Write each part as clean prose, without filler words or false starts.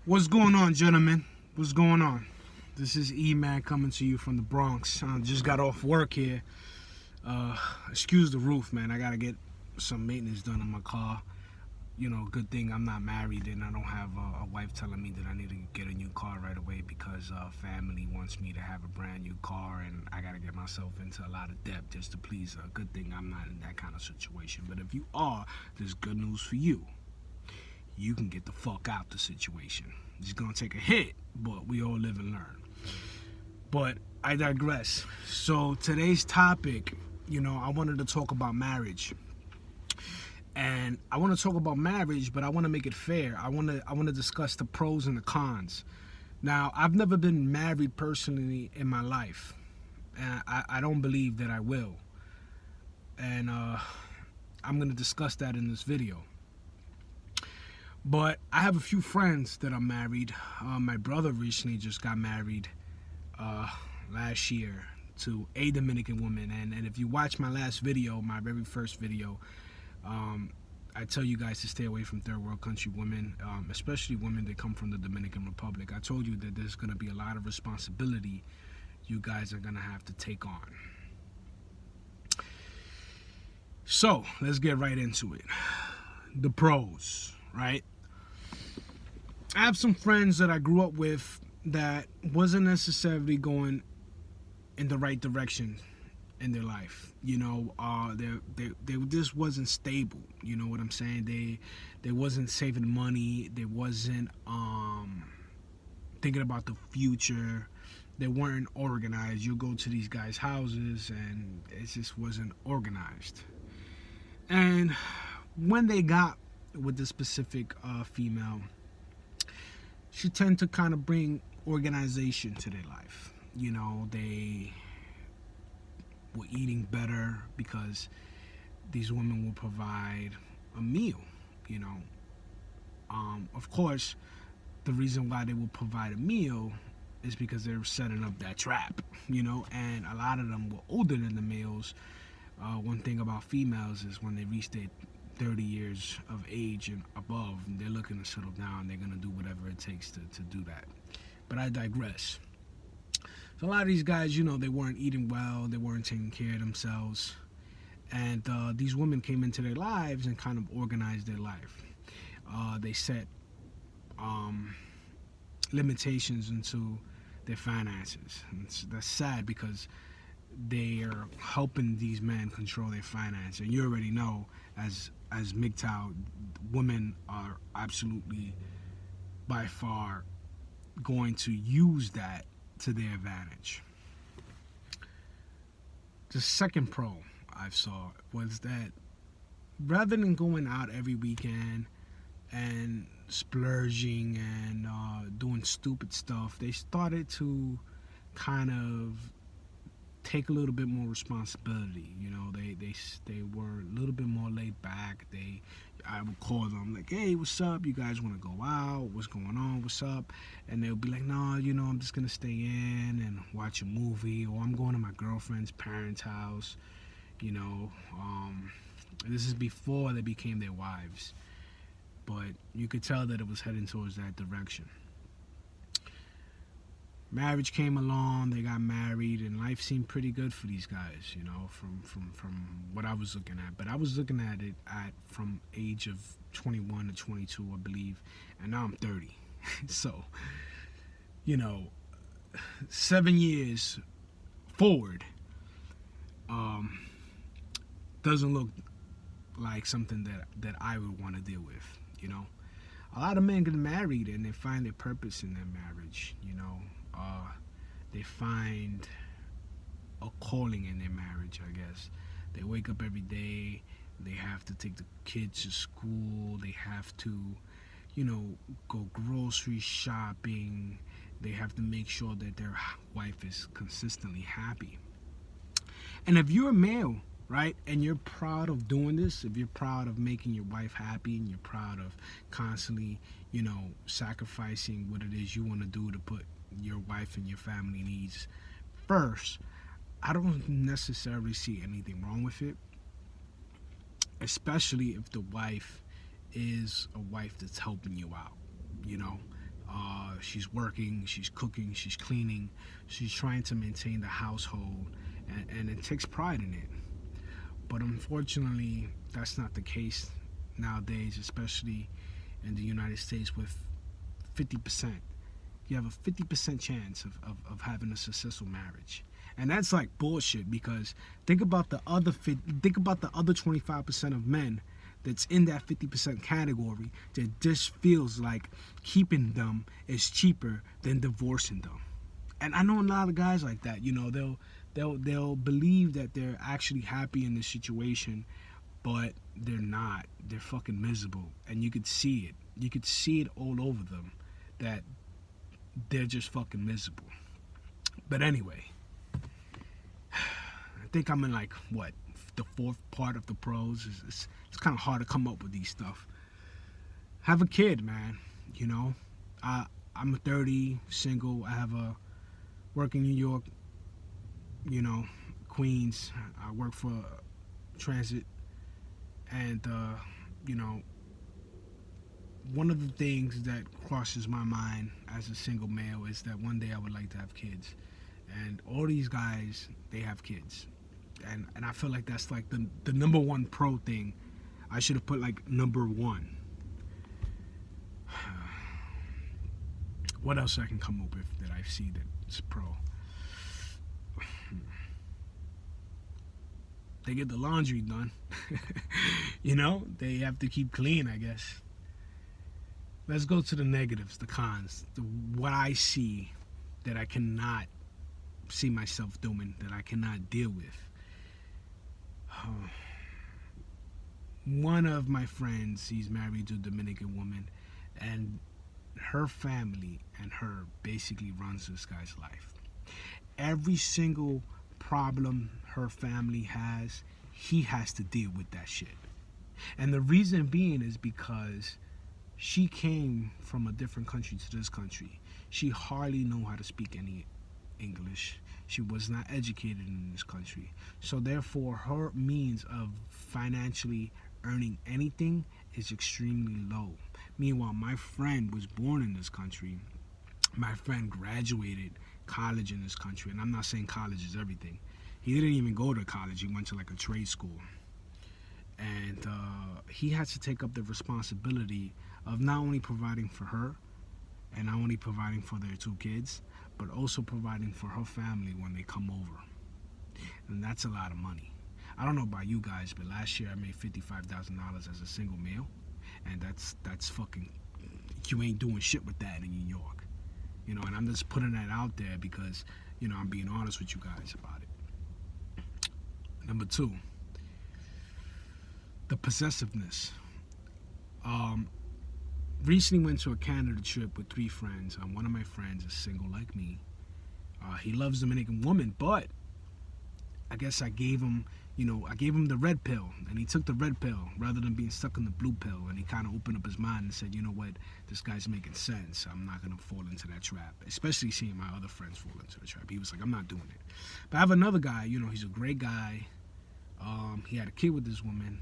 What's going on, gentlemen? What's going on? This is E-Man coming to you from the Bronx. I just got off work here. Excuse the roof, man. I gotta get some maintenance done on my car. You know, good thing I'm not married and I don't have a wife telling me that I need to get a new car right away because family wants me to have a brand new car and I gotta get myself into a lot of debt just to please her. Good thing I'm not in that kind of situation. But if you are, there's good news for you. You can get the fuck out the situation. It's gonna take a hit, but we all live and learn. But I digress. So today's topic, I wanted to talk about marriage. And I want to talk about marriage, but I want to make it fair. I want to discuss the pros and the cons. Now, I've never been married personally in my life. And I don't believe that I will. And I'm going to discuss that in this video. But I have a few friends that are married. My brother recently just got married last year to a Dominican woman. And if you watch my last video, my very first video, I tell you guys to stay away from third world country women, especially women that come from the Dominican Republic. I told you that there's going to be a lot of responsibility you guys are going to have to take on. So let's get right into it. The pros, right? I have some friends that I grew up with that wasn't necessarily going in the right direction in their life. They just wasn't stable. You know what I'm saying? They wasn't saving money. They wasn't thinking about the future. They weren't organized. You go to these guys' houses and it just wasn't organized. And when they got with this specific female, she tended to kind of bring organization to their life. They were eating better because these women will provide a meal. Of course, the reason why they will provide a meal is because they're setting up that trap. And a lot of them were older than the males. One thing about females is when they reach their 30 years of age and above, they're looking to settle down. They're going to do whatever it takes to do that. But I digress. So a lot of these guys, they weren't eating well. They weren't taking care of themselves. And these women came into their lives and kind of organized their life. They set limitations into their finances. And that's sad because they are helping these men control their finance. And you already know, as MGTOW, women are absolutely by far going to use that to their advantage. The second pro I saw was that rather than going out every weekend and splurging and doing stupid stuff, they started to kind of take a little bit more responsibility. They were a little bit more laid back. I would call them like, hey, what's up? You guys want to go out? What's going on? What's up? And they'll be like, no, I'm just gonna stay in and watch a movie, or I'm going to my girlfriend's parents' house. This is before they became their wives, but you could tell that it was heading towards that direction. Marriage came along, they got married, and life seemed pretty good for these guys, from what I was looking at. But I was looking at it from age of 21 to 22, I believe, and now I'm 30. So, 7 years forward doesn't look like something that I would want to deal with. A lot of men get married and they find their purpose in their marriage. They find a calling in their marriage, I guess. They wake up every day, they have to take the kids to school, they have to, go grocery shopping, they have to make sure that their wife is consistently happy. And if you're a male, right, and you're proud of doing this, if you're proud of making your wife happy and you're proud of constantly, sacrificing what it is you want to do to put your wife and your family needs first, I don't necessarily see anything wrong with it, especially if the wife is a wife that's helping you out. She's working, she's cooking, she's cleaning, she's trying to maintain the household, and it takes pride in it. But unfortunately, that's not the case nowadays, especially in the United States with 50%. You have a 50% chance of having a successful marriage. And that's like bullshit, because think about the other 25% of men that's in that 50% category that just feels like keeping them is cheaper than divorcing them. And I know a lot of guys like that. They'll believe that they're actually happy in this situation, but they're not. They're fucking miserable, and you could see it. You could see it all over them that they're just fucking miserable. But anyway, I think I'm in like the fourth part of the pros. It's kind of hard to come up with these stuff. Have a kid, man. I'm 30, single. I have a work in New York, Queens. I work for transit, and one of the things that crosses my mind as a single male is that one day I would like to have kids. And all these guys, they have kids. And I feel like that's like the number one pro thing. I should have put like number one. What else I can come up with that I see that's pro? They get the laundry done. They have to keep clean, I guess. Let's go to the negatives, the cons, what I see that I cannot see myself doing, that I cannot deal with. One of my friends, he's married to a Dominican woman, and her family and her basically runs this guy's life. Every single problem her family has, he has to deal with that shit. And the reason being is because she came from a different country to this country. She hardly know how to speak any English. She was not educated in this country. So therefore, her means of financially earning anything is extremely low. Meanwhile, my friend was born in this country. My friend graduated college in this country. And I'm not saying college is everything. He didn't even go to college. He went to like a trade school. And he has to take up the responsibility of not only providing for her and not only providing for their two kids, but also providing for her family when they come over. And that's a lot of money. I don't know about you guys, but last year I made $55,000 as a single male, and that's fucking, you ain't doing shit with that in New York. And I'm just putting that out there because, I'm being honest with you guys about it. Number two, the possessiveness. Recently went to a Canada trip with 3 friends. One of my friends is single like me. He loves Dominican women, but I guess I gave him the red pill, and he took the red pill rather than being stuck in the blue pill, and he kind of opened up his mind and said, you know what, this guy's making sense. I'm not going to fall into that trap, especially seeing my other friends fall into the trap. He was like, I'm not doing it. But I have another guy, he's a great guy. He had a kid with this woman,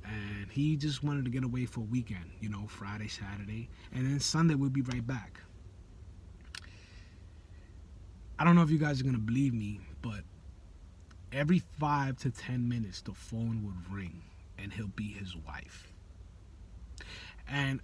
and he just wanted to get away for a weekend, Friday, Saturday, and then Sunday we'll be right back. I don't know if you guys are going to believe me, but every 5 to 10 minutes the phone would ring and he'll be his wife. And,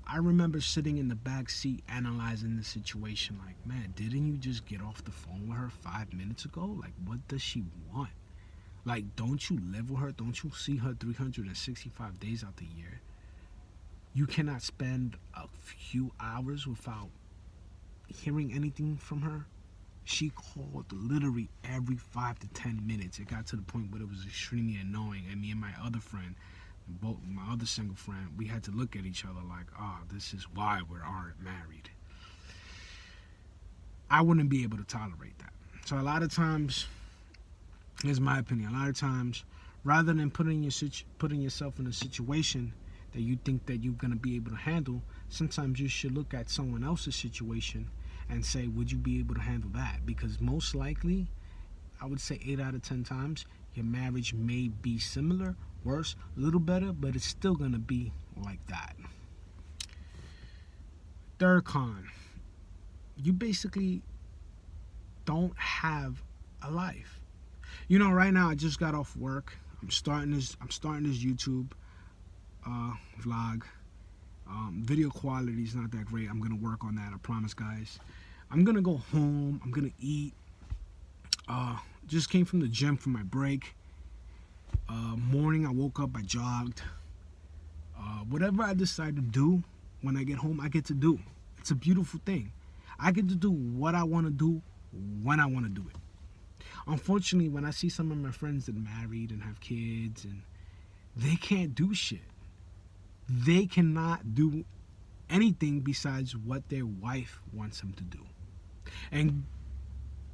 I remember sitting in the back seat analyzing the situation like, man, didn't you just get off the phone with her 5 minutes ago? Like, what does she want? Like, don't you live with her? Don't you see her 365 days out the year? You cannot spend a few hours without hearing anything from her? She called literally every 5 to 10 minutes. It got to the point where it was extremely annoying. And me and my other friend, my other single friend, we had to look at each other like, this is why we aren't married. I wouldn't be able to tolerate that. So a lot of times, here's my opinion, a lot of times, rather than putting yourself in a situation that you think that you're going to be able to handle, sometimes you should look at someone else's situation and say, would you be able to handle that? Because most likely, I would say 8 out of 10 times, your marriage may be similar, worse, a little better, but it's still going to be like that. third con, you basically don't have a life. You know, right now I just got off work. I'm starting this YouTube vlog. Video quality is not that great. I'm gonna work on that, I promise, guys. I'm gonna go home. I'm gonna eat. Just came from the gym for my break. Morning, I woke up, I jogged. Whatever I decide to do when I get home, I get to do. It's a beautiful thing. I get to do what I want to do when I want to do it. Unfortunately, when I see some of my friends that are married and have kids, and they can't do shit. They cannot do anything besides what their wife wants them to do. And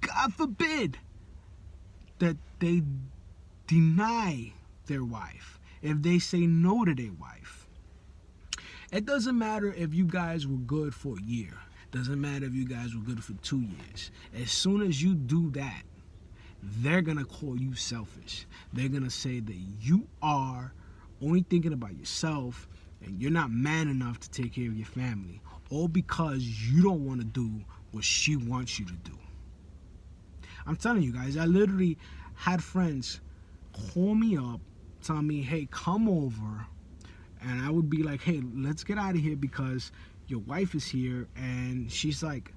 God forbid that they deny their wife, if they say no to their wife. It doesn't matter if you guys were good for a year. Doesn't matter if you guys were good for 2 years. As soon as you do that, they're gonna call you selfish. They're gonna say that you are only thinking about yourself and you're not man enough to take care of your family, all because you don't want to do what she wants you to do. I'm telling you guys, I literally had friends call me up, tell me, hey, come over, and I would be like, hey, let's get out of here because your wife is here and she's like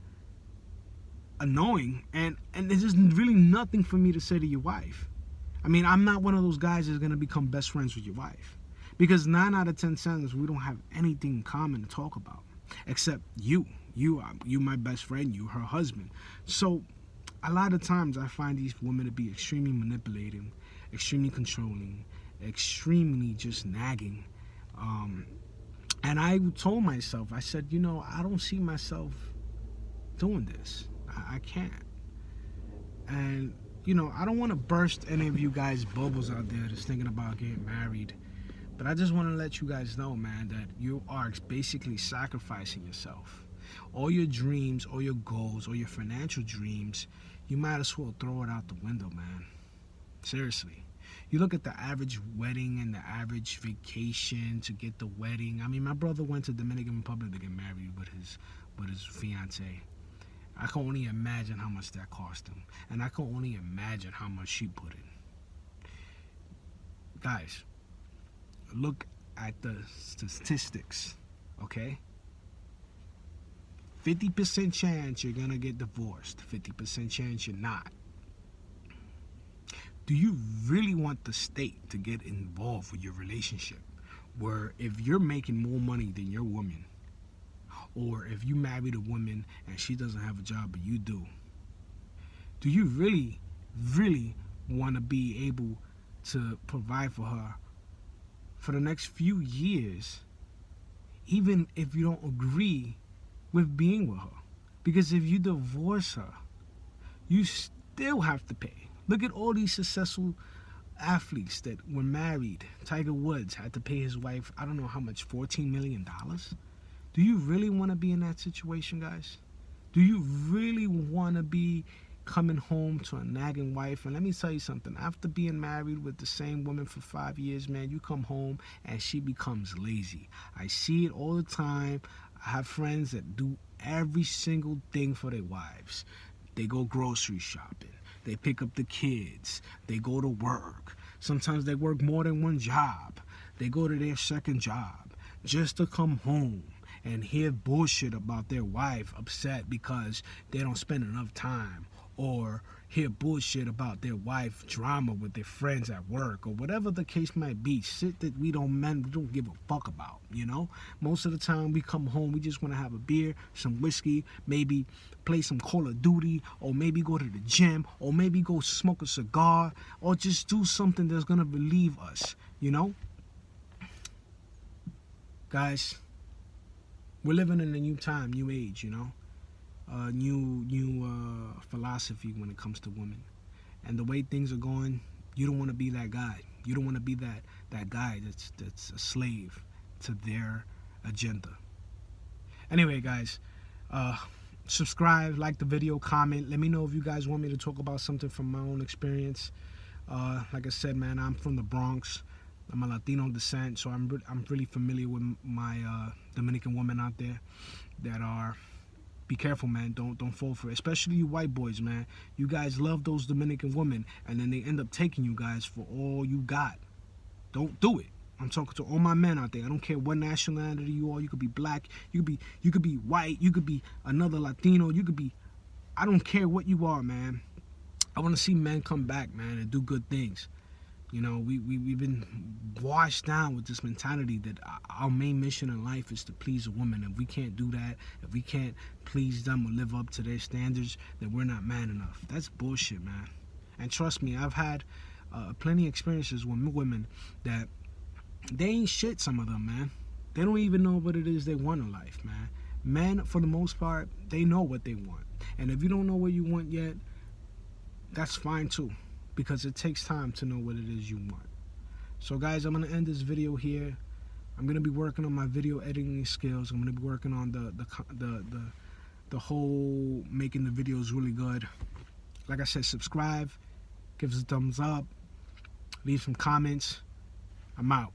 annoying, and there's just really nothing for me to say to your wife. I mean, I'm not one of those guys that's gonna become best friends with your wife, because 9 out of 10 times we don't have anything in common to talk about except you my best friend, you her husband. So a lot of times I find these women to be extremely manipulating, extremely controlling, extremely just nagging. And I told myself, I said, you know, I don't see myself doing this. I can't. And, you know, I don't want to burst any of you guys' bubbles out there that's thinking about getting married. But I just want to let you guys know, man, that you are basically sacrificing yourself. All your dreams, all your goals, all your financial dreams, you might as well throw it out the window, man. Seriously. You look at the average wedding and the average vacation to get the wedding. I mean, my brother went to Dominican Republic to get married with his fiance. I can only imagine how much that cost him. And I can only imagine how much she put in. Guys, look at the statistics, okay? 50% chance you're gonna get divorced. 50% chance you're not. Do you really want the state to get involved with your relationship? Where if you're making more money than your woman, or if you married a woman and she doesn't have a job but you do you really, really want to be able to provide for her for the next few years, even if you don't agree with being with her? Because if you divorce her, you still have to pay. Look at all these successful athletes that were married. Tiger Woods had to pay his wife, I don't know how much, $14 million. Do you really want to be in that situation, guys? Do you really want to be coming home to a nagging wife? And let me tell you something. After being married with the same woman for 5 years, man, you come home and she becomes lazy. I see it all the time. I have friends that do every single thing for their wives. They go grocery shopping. They pick up the kids. They go to work. Sometimes they work more than one job. They go to their second job just to come home and hear bullshit about their wife upset because they don't spend enough time, or hear bullshit about their wife drama with their friends at work, or whatever the case might be. Shit that we don't give a fuck about, you know? Most of the time we come home, we just want to have a beer, some whiskey, maybe play some Call of Duty, or maybe go to the gym, or maybe go smoke a cigar, or just do something that's gonna relieve us, you know? Guys, we're living in a new time, new age, you know? New philosophy when it comes to women. And the way things are going, you don't want to be that guy. You don't want to be that guy that's a slave to their agenda. Anyway, guys, subscribe, like the video, comment. Let me know if you guys want me to talk about something from my own experience. Like I said, man, I'm from the Bronx. I'm a Latino descent, so I'm really familiar with my Dominican women out there that are. Be careful, man. Don't fall for it. Especially you white boys, man. You guys love those Dominican women, and then they end up taking you guys for all you got. Don't do it. I'm talking to all my men out there. I don't care what nationality you are. You could be black. You could be white. You could be another Latino. You could be. I don't care what you are, man. I want to see men come back, man, and do good things. You know, we've been washed down with this mentality that our main mission in life is to please a woman. If we can't do that, if we can't please them or live up to their standards, then we're not man enough. That's bullshit, man. And trust me, I've had plenty of experiences with women that they ain't shit, some of them, man. They don't even know what it is they want in life, man. Men, for the most part, they know what they want. And if you don't know what you want yet, that's fine too. Because it takes time to know what it is you want. So guys, I'm gonna end this video here. I'm gonna be working on my video editing skills. I'm gonna be working on the whole making the videos really good. Like I said, subscribe, give us a thumbs up, leave some comments. I'm out.